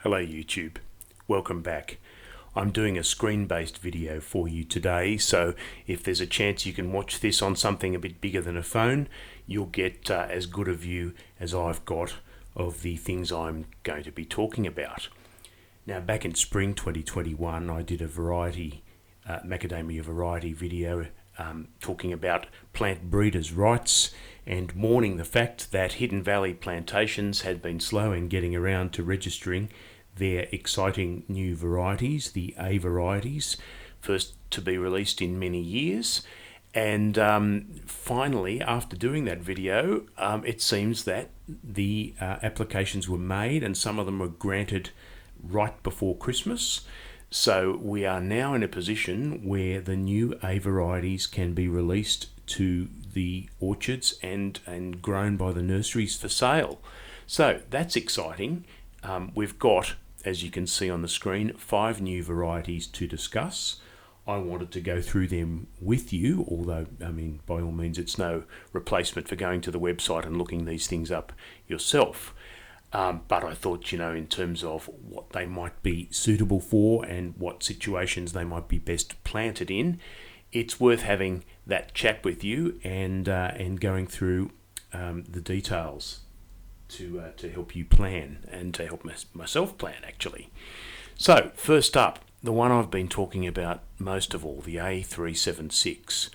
Hello YouTube, welcome back. I'm doing a screen-based video for you today, so if there's a chance you can watch this on something a bit bigger than a phone, you'll get as good a view as I've got of the things I'm going to be talking about. Now, back in spring 2021, I did a macadamia variety video talking about plant breeders' rights and mourning the fact that Hidden Valley plantations had been slow in getting around to registering their exciting new varieties, the A varieties, first to be released in many years. And finally, after doing that video, it seems that the applications were made and some of them were granted right before Christmas. So we are now in a position where the new A varieties can be released to the orchards and grown by the nurseries for sale. So that's exciting. We've got, as you can see on the screen, 5 new varieties to discuss. I wanted to go through them with you, although, by all means, it's no replacement for going to the website and looking these things up yourself. But I thought, in terms of what they might be suitable for and what situations they might be best planted in, it's worth having that chat with you and going through the details to help you plan and to help myself plan, actually. So, first up, the one I've been talking about most of all, the A376.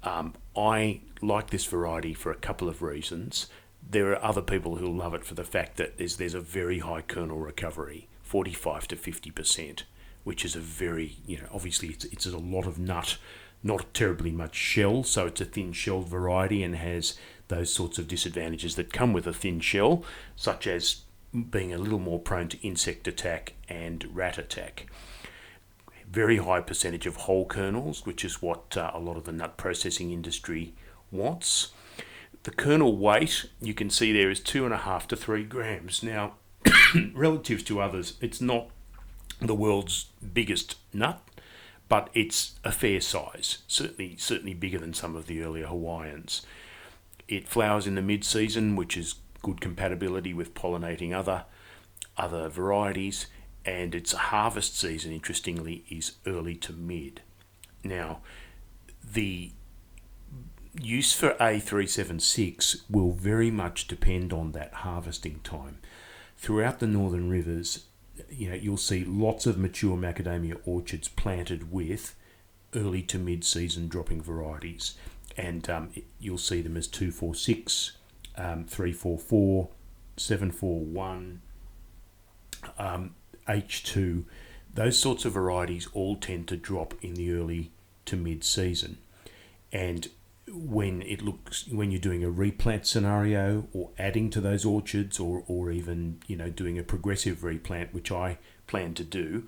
I like this variety for a couple of reasons. There are other people who love it for the fact that there's a very high kernel recovery, 45 to 50%, which is a very, obviously it's a lot of nut, not terribly much shell, so it's a thin shelled variety and has those sorts of disadvantages that come with a thin shell, such as being a little more prone to insect attack and rat attack. Very high percentage of whole kernels, which is what a lot of the nut processing industry wants. The kernel weight, you can see there, is 2.5 to 3 grams. Now, relative to others, it's not the world's biggest nut, but it's a fair size, certainly bigger than some of the earlier Hawaiians. It flowers in the mid-season, which is good compatibility with pollinating other varieties, and its harvest season, interestingly, is early to mid. Now, the use for A376 will very much depend on that harvesting time. Throughout the Northern Rivers, you'll see lots of mature macadamia orchards planted with early to mid-season dropping varieties, and you'll see them as 246, 344, 741, H2. Those sorts of varieties all tend to drop in the early to mid-season, and when you're doing a replant scenario or adding to those orchards or even doing a progressive replant, which I plan to do,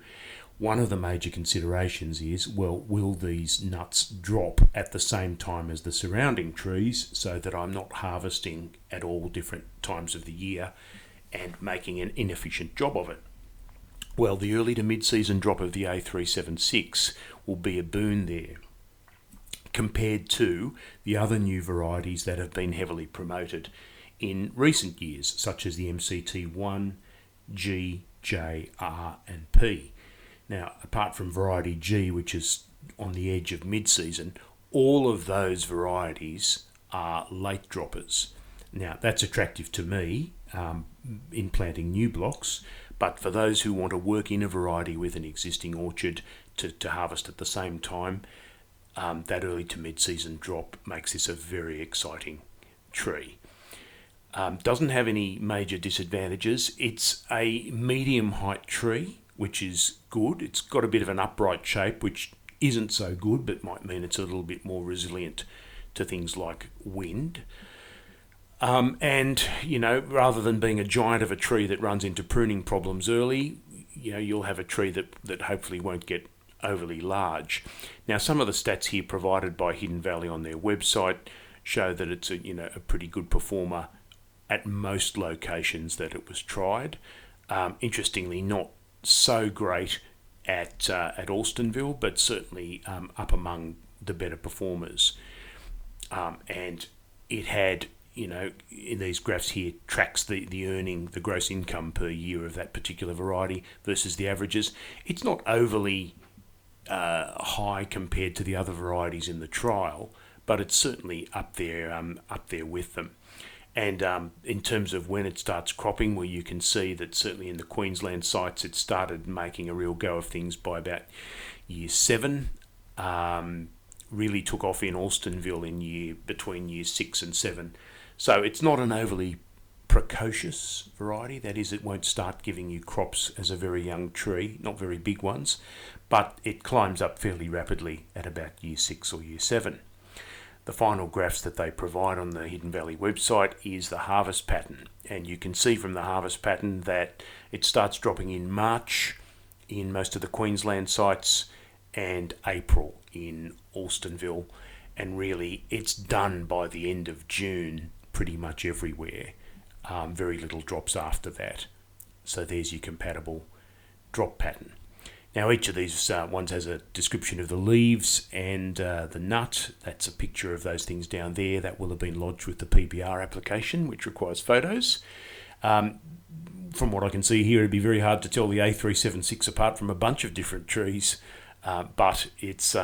one of the major considerations is, will these nuts drop at the same time as the surrounding trees so that I'm not harvesting at all different times of the year and making an inefficient job of it? Well, the early to mid-season drop of the A376 will be a boon there, compared to the other new varieties that have been heavily promoted in recent years, such as the MCT1, G, J, R and P. Now, apart from variety G, which is on the edge of mid-season, all of those varieties are late droppers. Now, that's attractive to me in planting new blocks, but for those who want to work in a variety with an existing orchard to harvest at the same time, that early to mid-season drop makes this a very exciting tree. Doesn't have any major disadvantages. It's a medium height tree, which is good. It's got a bit of an upright shape, which isn't so good, but might mean it's a little bit more resilient to things like wind. And rather than being a giant of a tree that runs into pruning problems early, you'll have a tree that hopefully won't get overly large. Now, some of the stats here provided by Hidden Valley on their website show that it's a pretty good performer at most locations that it was tried. Interestingly, not so great at Alstonville, but certainly up among the better performers. And it had in these graphs here tracks the gross income per year of that particular variety versus the averages. It's not overly high compared to the other varieties in the trial, but it's certainly up there with them. And in terms of when it starts cropping, well, you can see that certainly in the Queensland sites, it started making a real go of things by about year 7. Really took off in Alstonville between year 6 and 7. So it's not an overly precocious variety. That is, it won't start giving you crops as a very young tree, not very big ones, but it climbs up fairly rapidly at about year 6 or year 7. The final graphs that they provide on the Hidden Valley website is the harvest pattern, and you can see from the harvest pattern that it starts dropping in March in most of the Queensland sites and April in Alstonville, and really it's done by the end of June pretty much everywhere. Very little drops after that. So there's your compatible drop pattern. Now each of these ones has a description of the leaves and the nut. That's a picture of those things down there. That will have been lodged with the PBR application, which requires photos. From what I can see here, it'd be very hard to tell the A376 apart from a bunch of different trees, but it's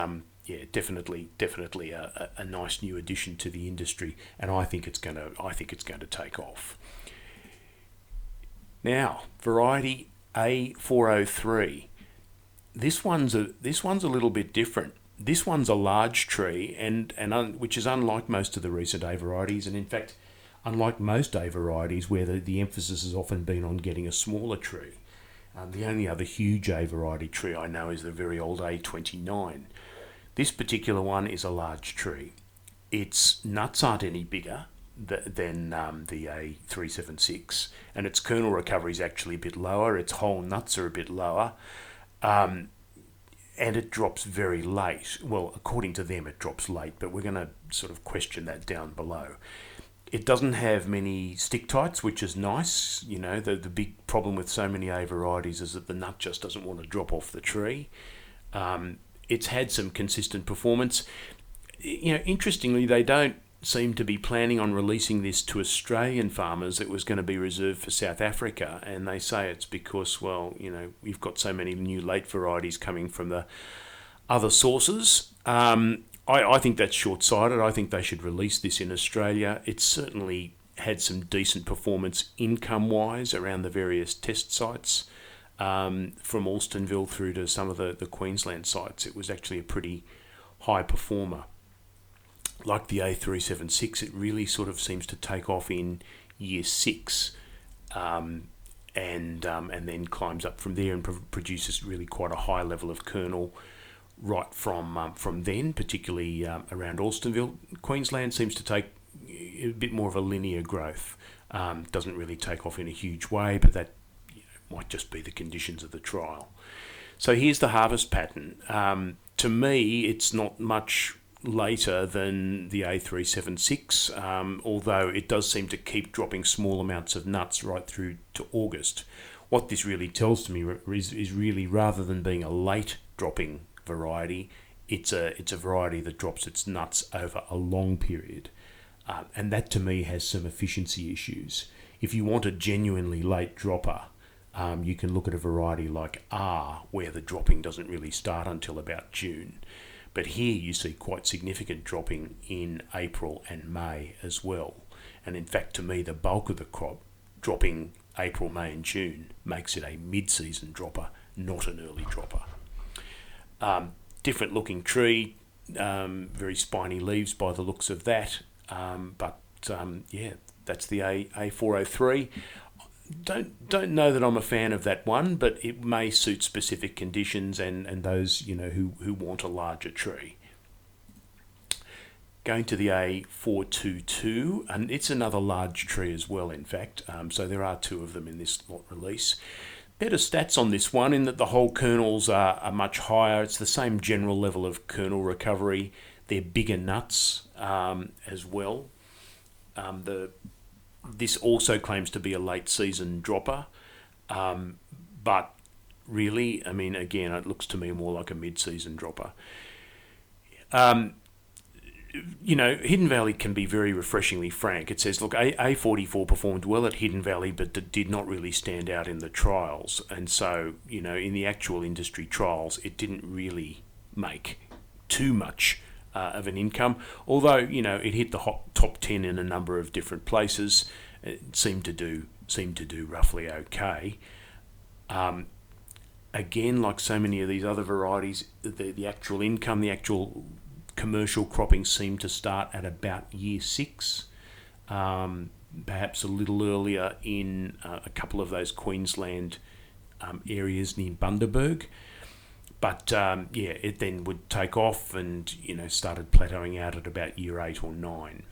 definitely a nice new addition to the industry, and I think it's going to take off. Now, variety A403. This one's a little bit different. This one's a large tree, and which is unlike most of the recent A varieties, and in fact, unlike most A varieties where the emphasis has often been on getting a smaller tree. The only other huge A variety tree I know is the very old A29. This particular one is a large tree. Its nuts aren't any bigger than the A376, and its kernel recovery is actually a bit lower. Its whole nuts are a bit lower. And it drops very late. Well, according to them, it drops late, but we're going to sort of question that down below. It doesn't have many stick tights, which is nice. The big problem with so many A varieties is that the nut just doesn't want to drop off the tree. It's had some consistent performance. Interestingly, they don't seem to be planning on releasing this to Australian farmers. It was going to be reserved for South Africa, and they say it's because, we've got so many new late varieties coming from the other sources. I think that's short-sighted. I think they should release this in Australia. It's certainly had some decent performance income-wise around the various test sites, from Alstonville through to some of the Queensland sites. It was actually a pretty high performer. Like the A376, it really sort of seems to take off in year 6, and then climbs up from there and produces really quite a high level of kernel right from then, particularly around Alstonville. Queensland seems to take a bit more of a linear growth. Doesn't really take off in a huge way, but that might just be the conditions of the trial. So here's the harvest pattern. To me, it's not much later than the A376, although it does seem to keep dropping small amounts of nuts right through to August. What this really tells to me is really, rather than being a late dropping variety, it's a variety that drops its nuts over a long period, and that to me has some efficiency issues. If you want a genuinely late dropper, you can look at a variety like R, where the dropping doesn't really start until about June. But here you see quite significant dropping in April and May as well. And in fact, to me, the bulk of the crop dropping April, May and June makes it a mid-season dropper, not an early dropper. Different looking tree, very spiny leaves by the looks of that. But that's the A403. Don't know that I'm a fan of that one, but it may suit specific conditions and those who want a larger tree. Going to the A422, and it's another large tree as well, in fact. So there are 2 of them in this lot release. Better stats on this one in that the whole kernels are much higher. It's the same general level of kernel recovery. They're bigger nuts as well. This also claims to be a late season dropper, but really, again, it looks to me more like a mid-season dropper. Hidden Valley can be very refreshingly frank. It says, look, A44 performed well at Hidden Valley, but did not really stand out in the trials. And so, in the actual industry trials, it didn't really make too much of an income. Although, it hit the top 10 in a number of different places. It seemed to do roughly okay. Again, like so many of these other varieties, the actual income, the actual commercial cropping seemed to start at about year 6, perhaps a little earlier in a couple of those Queensland areas near Bundaberg. But it then would take off and started plateauing out at about year 8 or 9.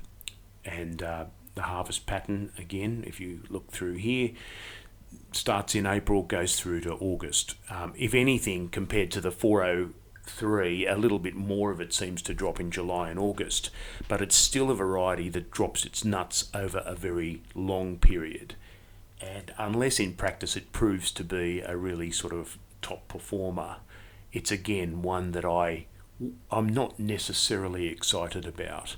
And the harvest pattern, again, if you look through here, starts in April, goes through to August. If anything, compared to the 403, a little bit more of it seems to drop in July and August, but it's still a variety that drops its nuts over a very long period. And unless in practice it proves to be a really sort of top performer, it's again one that I'm not necessarily excited about.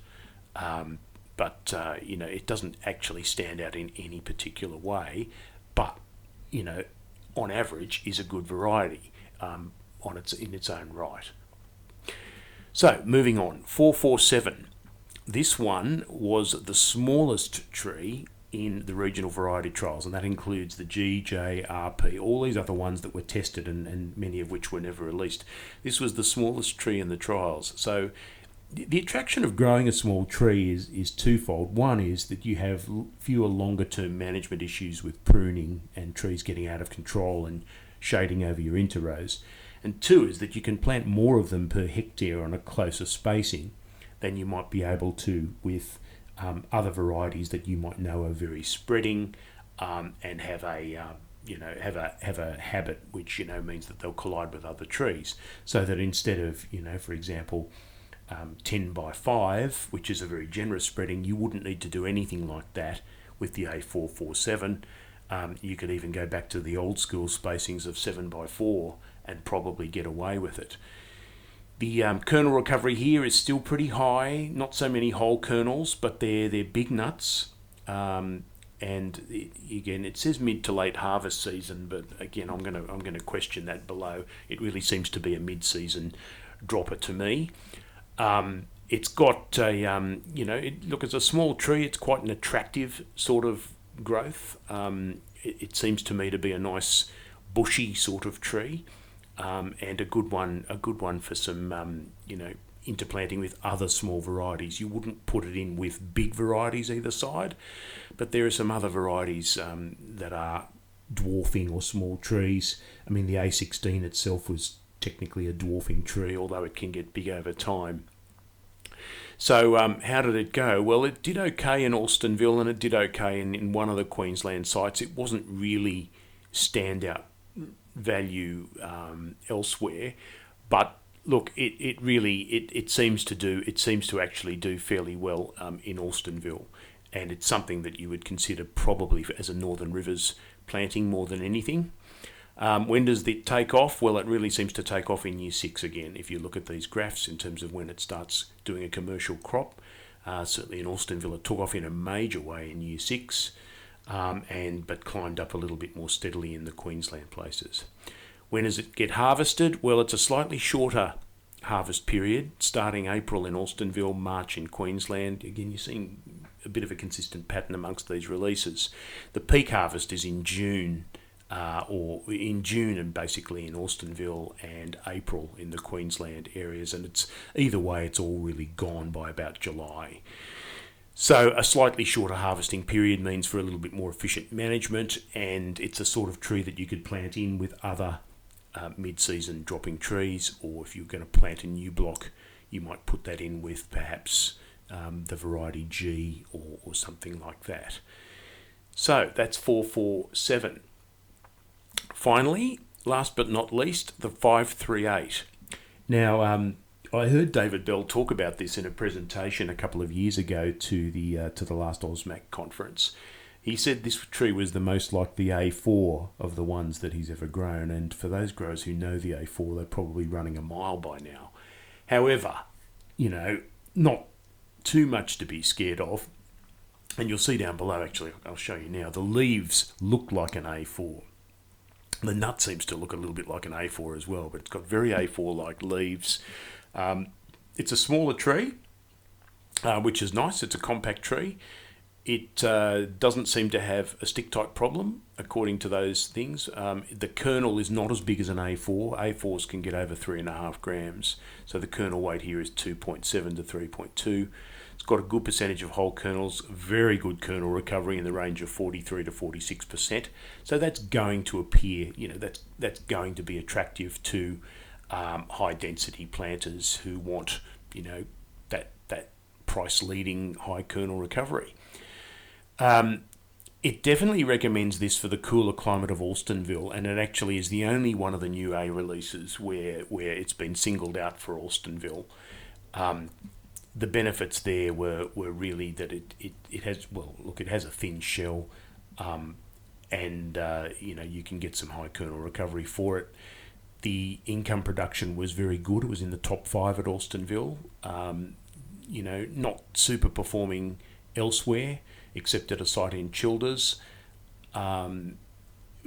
But it doesn't actually stand out in any particular way, but on average is a good variety in its own right. So moving on, 447. This one was the smallest tree in the regional variety trials, and that includes the G, J, RP, all these other ones that were tested and many of which were never released. This was the smallest tree in the trials. So the attraction of growing a small tree is twofold. One is that you have fewer longer-term management issues with pruning and trees getting out of control and shading over your interrows. And two is that you can plant more of them per hectare on a closer spacing than you might be able to with other varieties that you might know are very spreading and have a habit which means that they'll collide with other trees. So that instead of for example 10 by 5, which is a very generous spreading, you wouldn't need to do anything like that with the A447. You could even go back to the old school spacings of 7 by 4 and probably get away with it. The kernel recovery here is still pretty high, not so many whole kernels, but they're big nuts. And again, it says mid to late harvest season, but again, I'm going to question that below. It really seems to be a mid-season dropper to me. It's got a look, as a small tree, it's quite an attractive sort of growth. It seems to me to be a nice bushy sort of tree, and a good one for some interplanting with other small varieties. You wouldn't put it in with big varieties either side, but there are some other varieties that are dwarfing or small trees. I mean, the A16 itself was technically a dwarfing tree, although it can get big over time. So how did it go? Well, it did okay in Alstonville, and it did okay in one of the Queensland sites. It wasn't really standout value elsewhere, but look, it seems to actually do fairly well in Alstonville, and it's something that you would consider probably as a Northern Rivers planting more than anything. When does it take off? Well, it really seems to take off in year 6 again. If you look at these graphs in terms of when it starts doing a commercial crop, certainly in Alstonville it took off in a major way in year 6, but climbed up a little bit more steadily in the Queensland places. When does it get harvested? Well, it's a slightly shorter harvest period, starting April in Alstonville, March in Queensland. Again, you're seeing a bit of a consistent pattern amongst these releases. The peak harvest is in June. And basically in Alstonville, and April in the Queensland areas, and it's either way it's all really gone by about July. So a slightly shorter harvesting period means for a little bit more efficient management, and it's a sort of tree that you could plant in with other mid-season dropping trees, or if you're going to plant a new block, you might put that in with perhaps the variety G or something like that. So that's 447. Finally, last but not least, the 538. Now, I heard David Bell talk about this in a presentation a couple of years ago to the last AusMac conference. He said this tree was the most like the A4 of the ones that he's ever grown, and for those growers who know the A4, they're probably running a mile by now. However, not too much to be scared of. And you'll see down below, actually, I'll show you now, the leaves look like an A4. The nut seems to look a little bit like an A4 as well, but it's got very A4-like leaves. It's a smaller tree, which is nice. It's a compact tree. It doesn't seem to have a stick-type problem, according to those things. The kernel is not as big as an A4. A4s can get over 3.5 grams, so the kernel weight here is 2.7 to 3.2. It's got a good percentage of whole kernels, very good kernel recovery in the range of 43 to 46%. So that's going to appear, that's going to be attractive to high-density planters who want, that price-leading high kernel recovery. It definitely recommends this for the cooler climate of Alstonville, and it actually is the only one of the new A releases where it's been singled out for Alstonville. The benefits there were really that it has a thin shell, and you can get some high kernel recovery for it. The income production was very good. It was in the top 5 at Alstonville. Not super performing elsewhere, except at a site in Childers.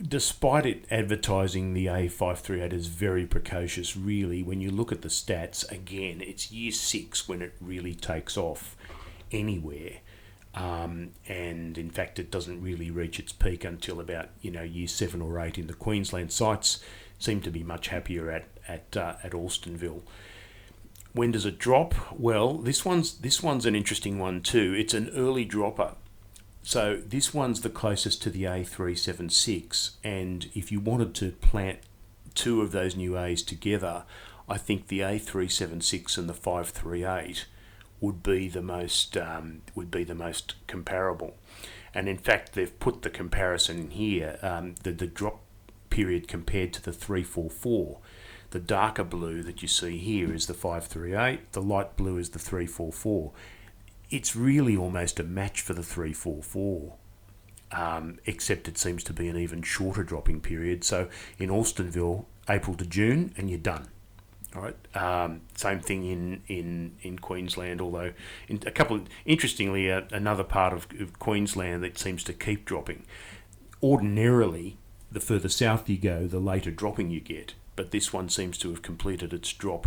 Despite it advertising the A538 as very precocious, really, when you look at the stats, again, it's year 6 when it really takes off anywhere. And in fact, it doesn't really reach its peak until about, year 7 or 8 in the Queensland sites. Seem to be much happier at Alstonville. When does it drop? Well, this one's an interesting one too. It's an early dropper. So this one's the closest to the A376, and if you wanted to plant 2 of those new A's together, I think the A376 and the 538 would be the most comparable. And in fact, they've put the comparison in here, the drop period compared to the 344. The darker blue that you see here is the 538, the light blue is the 344. It's really almost a match for the 344, except it seems to be an even shorter dropping period. So in Alstonville, April to June, and you're done. All right. Same thing in Queensland, although interestingly, another part of Queensland that seems to keep dropping. Ordinarily, the further south you go, the later dropping you get, but this one seems to have completed its drop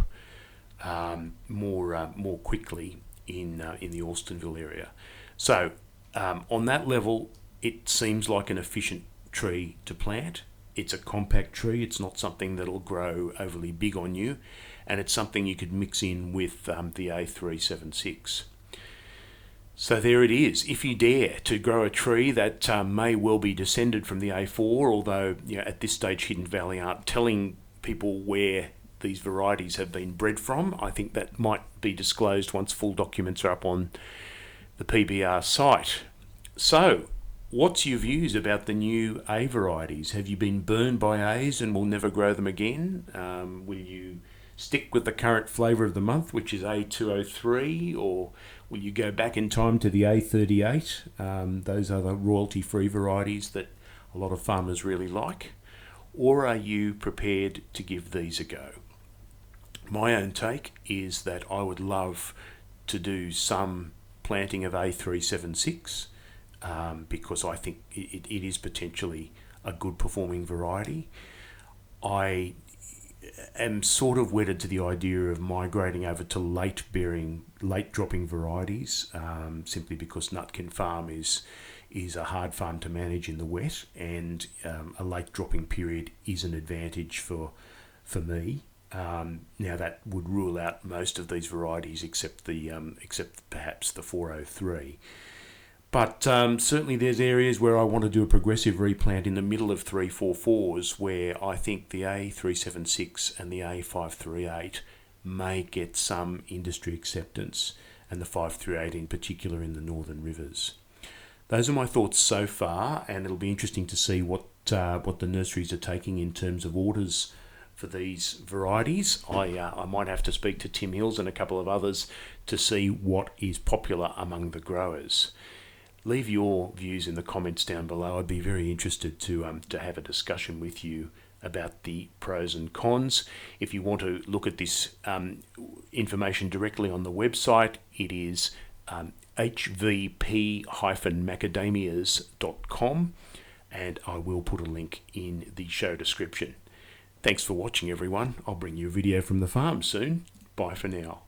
more quickly in the Alstonville area. So on that level, it seems like an efficient tree to plant. It's a compact tree. It's not something that'll grow overly big on you, and it's something you could mix in with the A376. So there it is. If you dare to grow a tree that may well be descended from the A4, although at this stage Hidden Valley aren't telling people where these varieties have been bred from. I think that might be disclosed once full documents are up on the PBR site. So, what's your views about the new A varieties? Have you been burned by A's and will never grow them again? Will you stick with the current flavour of the month, which is A203, or will you go back in time to the A38? Those are the royalty-free varieties that a lot of farmers really like. Or are you prepared to give these a go? My own take is that I would love to do some planting of A376 because I think it is potentially a good performing variety. I am sort of wedded to the idea of migrating over to late dropping varieties, simply because Nutkin Farm is a hard farm to manage in the wet, and a late dropping period is an advantage for me. Now that would rule out most of these varieties except perhaps the 403. But certainly there's areas where I want to do a progressive replant in the middle of 344s where I think the A376 and the A538 may get some industry acceptance, and the 538 in particular in the northern rivers. Those are my thoughts so far, and it'll be interesting to see what the nurseries are taking in terms of orders for these varieties. I might have to speak to Tim Hills and a couple of others to see what is popular among the growers. Leave your views in the comments down below. I'd be very interested to have a discussion with you about the pros and cons. If you want to look at this information directly on the website, it is hvp-macadamias.com, and I will put a link in the show description. Thanks for watching, everyone. I'll bring you a video from the farm soon. Bye for now.